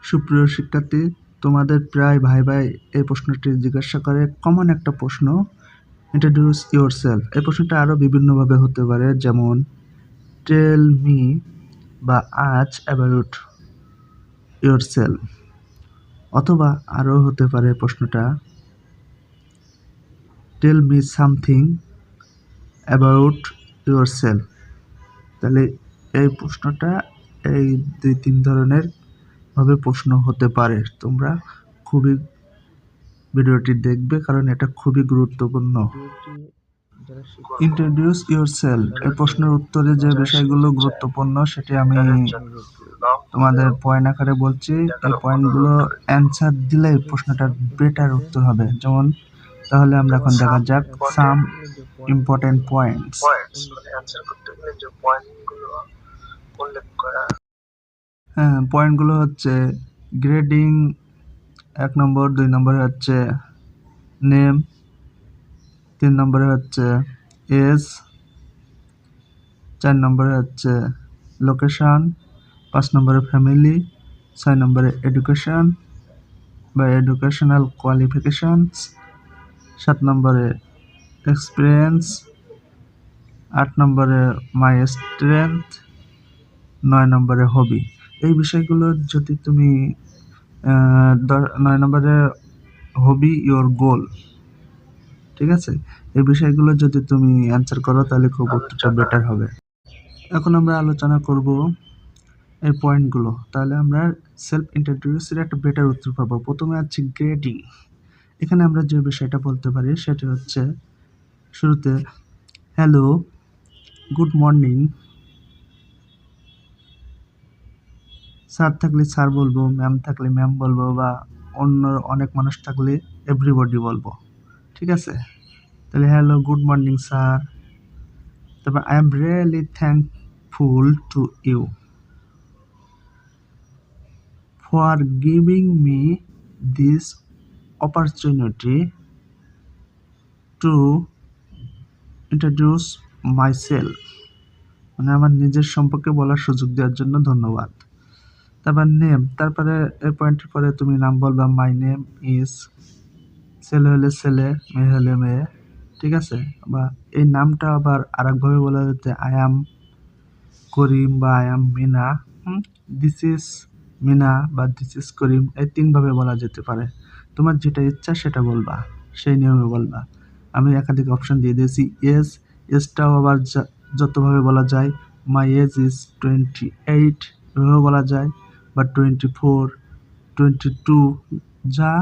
সুপ্রিয় শিক্ষার্থী, তোমাদের প্রায় ভাই এই প্রশ্নটি জিজ্ঞাসা করে। কমন একটা প্রশ্ন, ইন্ট্রোডিউস ইয়োরসেলফ। এই প্রশ্নটা আরও বিভিন্নভাবে হতে পারে, যেমন টেল মি বা আজ অ্যাবাউট ইয়োরসেলফ, অথবা আরও হতে পারে প্রশ্নটা tell me something about yourself. তাহলে এই প্রশ্নটা এই 2-3 ধরনের ভাবে প্রশ্ন হতে পারে। তোমরা খুবই ভিডিওটি দেখবে, কারণ এটা খুবই গুরুত্বপূর্ণ। ইন্ট্রোডিউস ইয়োরসেলফ এই প্রশ্নের উত্তরে যে বিষয়গুলো গুরুত্বপূর্ণ সেটি আমি তোমাদের পয়েন্ট আকারে বলছি। এই পয়েন্টগুলো অ্যান্সার দিলে প্রশ্নটার বেটার উত্তর হবে। যেমন তাহলে আমরা এখন দেখা যাক সাম ইম্পর্টেন্ট পয়েন্টস। হ্যাঁ, পয়েন্টগুলো হচ্ছে গ্রেডিং 1 নম্বর, 2 নম্বরে হচ্ছে নেম, 3 নম্বরে হচ্ছে এজ, 4 নম্বরে হচ্ছে লোকেশন, 5 নম্বরে ফ্যামিলি, 6 নম্বরে এডুকেশন বা এডুকেশনাল কোয়ালিফিকেশনস, 7 নম্বরে এক্সপিরিয়েন্স, 8 নম্বরে মাই স্ট্রেংথ, 9 নম্বরে হবি। এই বিষয়গুলো যদি তুমি 9 নম্বরে হবি ইয়োর গোল, ঠিক আছে, এই বিষয়গুলো যদি তুমি অ্যান্সার করো তাহলে খুব উত্তরটা বেটার হবে। এখন আমরা আলোচনা করব এই পয়েন্টগুলো, তাহলে আমরা সেলফ ইন্ট্রোডিউসের একটা বেটার উত্তর পাবো। প্রথমে আছে গ্রেডিং। এখানে আমরা যে বিষয়টা বলতে পারি সেটা হচ্ছে শুরুতে হ্যালো, গুড মর্নিং। স্যার থাকলে স্যার বলবো, ম্যাম থাকলে ম্যাম বলবো, বা অন্য অনেক মানুষ থাকলে এভরিবডি বলবো, ঠিক আছে। তাহলে হ্যালো, গুড মর্নিং স্যার। তারপর I am really thankful to you for giving me this opportunity to introduce myself, মানে আমার নিজের সম্পর্কে বলার সুযোগ দেওয়ার জন্য ধন্যবাদ। তারপর নেম, তারপরে এই পয়েন্টের পরে তুমি নাম বলবা। মাই নেম ইজ, ছেলে হলে ছেলে, মেয়ে হলে মেয়ে, ঠিক আছে। বা এই নামটা আবার আরেকভাবে বলা যেতে আই অ্যাম করিম বা I am Mina, this is Mina বা দিস ইজ করিম, এই 3 ভাবে বলা যেতে পারে। তোমার যেটা ইচ্ছা সেটা বলবা, সেই নিয়মে বলবা। আমি একাধিক অপশন দিয়ে দিয়েছি। এজটাও আবার যতভাবে বলা যায়। মাই এজ ইজ 28 এভাবে বলা যায়, বা 24, 22, যা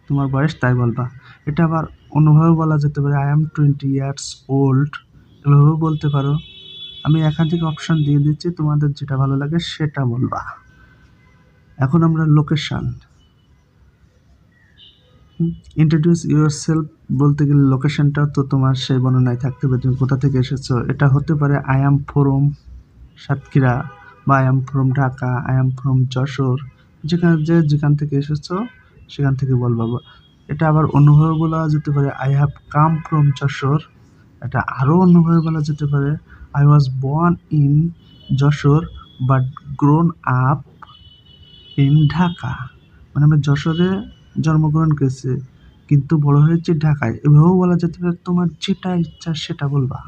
তোমার বয়স তাই বলবা। এটা আবার অন্যভাবে বলা যেতে পারে। আই অ্যাম 20 years old, এভাবেও বলতে পারো। আমি একাধিক অপশন দিয়ে দিচ্ছি, তোমাদের যেটা ভালো লাগে সেটা বলবা। এখন আমরা লোকেশন। ইন্ট্রোডিউস ইয়োরসেলফ বলতে গেলে লোকেশনটাও তো তোমার সেই বর্ণনায় থাকতে হবে, তুমি কোথা থেকে এসেছো। এটা হতে পারে আই অ্যাম ফ্রম সাতক্ষীরা, বা I am from Dhaka, I am from Jessore, যেখান থেকে এসেছো সেখান থেকে বলবা। এটা আবার অন্যভাবে বলা যেতে পারে I have come from Jessore. এটা আরও অন্যভাবে বলা যেতে পারে I was born in Jessore but grown up in Dhaka, মানে আমি যশোরে জন্মগ্রহণ করেছি কিন্তু বড় হয়েছি ঢাকায়। এভাবেও বলা যেতে পারে। তোমার যেটা ইচ্ছা সেটা বলবা,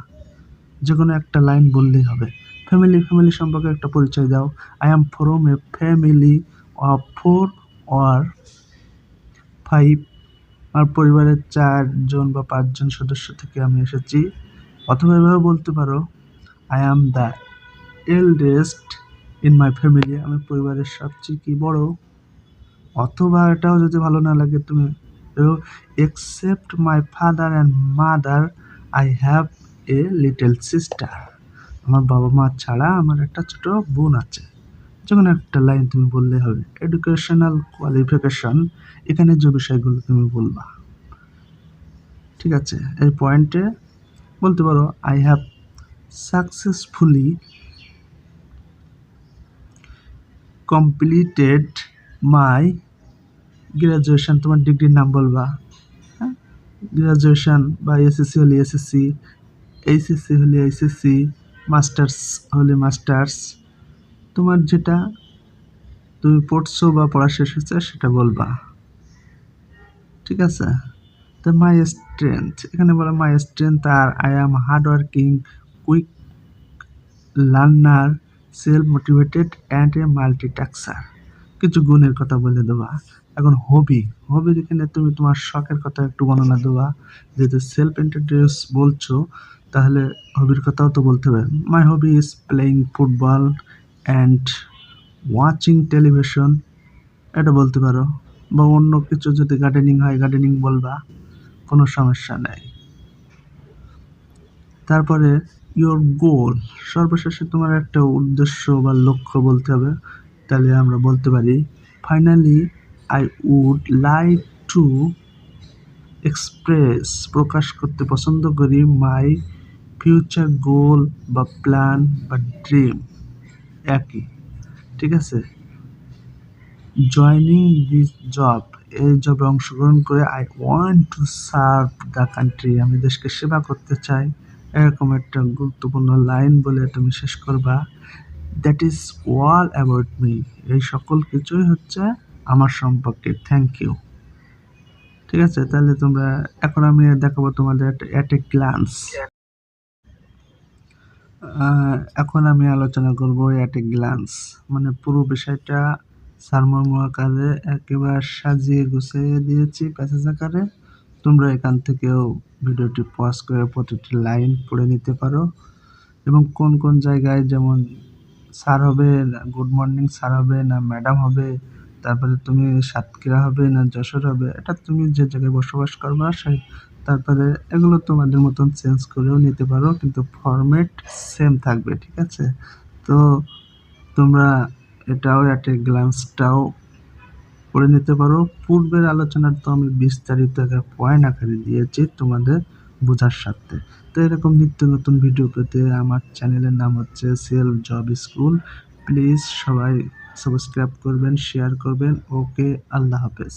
যে কোনো একটা লাইন বললেই হবে। ফ্যামিলি সম্পর্কে একটা পরিচয় দাও। I am from a family of 4 or 5, আমার পরিবারের 4 জন বা 5 জন সদস্য থেকে আমি এসেছি। অথবা এভাবে বলতে পারো I am the eldest in my family, আমি পরিবারের সবচেয়ে কি বড়। অথবা এটাও যদি ভালো না লাগে, তুমি except my father and mother I have a little sister, আমার বাবা মা ছাড়া আমার একটা ছোট বোন আছে। যেমন একটা লাইন তুমি বললে হবে। এডুকেশনাল কোয়ালিফিকেশন, এখানে যে বিষয়গুলো তুমি বলবা, ঠিক আছে। এই পয়েন্টে বলতে পারো I have successfully completed my graduation, তোমার ডিগ্রির নাম বলবা। হ্যাঁ, গ্রাজুয়েশন বা এসএসসি হলে এসএসসি, এইচএসসি হলে এইচএসসি, মাস্টার্স হলে মাস্টার্স, তোমার যেটা তুমি পড়ছো বা পড়া শেষ হয়েছে সেটা বলবা, ঠিক আছে? তো মাই স্ট্রেংথ, এখানে বলে মাই স্ট্রেংথ আর I am hard working, quick learner, self motivated and a multitasker. কিছু গুণের কথা বলে দেবা। এখন হবি, হবির এখানে তুমি তোমার শখের কথা একটু বর্ণনা দেবা। যেহেতু সেলফ ইন্ট্রোডিউস বলছো, তাহলে হবির কথাও তো বলতে হবে। My hobby is playing football and watching television, এটা বলতে পারো। বা অন্য কিছু যদি গার্ডেনিং হয় গার্ডেনিং বলবা, কোনো সমস্যা নাই। তারপরে ইয়োর গোল, সর্বশেষে তোমার একটা উদ্দেশ্য বা লক্ষ্য বলতে হবে। তাহলে আমরা বলতে পারি finally I would like to express, প্রকাশ করতে পছন্দ করি মাই ফিউচার গোল বা প্ল্যান বা ড্রিম, একই, ঠিক আছে? জয়নিং দিস জব, এই জবে অংশগ্রহণ করে I want to serve the country, আমি দেশকে সেবা করতে চাই, এরকম একটা গুরুত্বপূর্ণ লাইন বলে তুমি শেষ করবা। That is all about me, এই সকল কিছুই হচ্ছে আমার সম্পর্কে, থ্যাংক ইউ। ঠিক আছে, তাহলে তোমরা, এখন আমি দেখাবো তোমাদের অ্যাট এ গ্লান্স। এখন আমি আলোচনা করব অ্যাট এ গ্লান্স, মানে পুরো বিষয়টা সারমর্ম আকারে একেবারে সাজিয়ে গুছিয়ে দিয়েছি প্যাসেজ আকারে। তোমরা এখান থেকেও ভিডিওটি পজ করে প্রতিটি লাইন পড়ে নিতে পারো, এবং কোন কোন জায়গায়, যেমন স্যার হবে না গুড মর্নিং স্যার হবে না ম্যাডাম হবে, তারপরে তুমি সাতক্ষীরা হবে না যশোর হবে, এটা তুমি যে জায়গায় বসবাস করবা সেই, তারপরে এগুলো তোমাদের মতন চেঞ্জ করেও নিতে পারো, কিন্তু ফরম্যাট সেম থাকবে, ঠিক আছে? তো তোমরা এটাও অ্যাট এ গ্লান্সটাও পড়ে নিতে পারো। পূর্বের আলোচনার তো আমি বিস্তারিত একটা পয়েন্ট আকারে দিয়েছি তোমাদের বোঝার সাথে। তো এরকম নিত্য নতুন ভিডিও পেতে আমার চ্যানেলের নাম হচ্ছে সেলফ জব স্কুল। প্লিজ সবাই সাবস্ক্রাইব করবেন, শেয়ার করবেন। ওকে, আল্লাহ হাফেজ।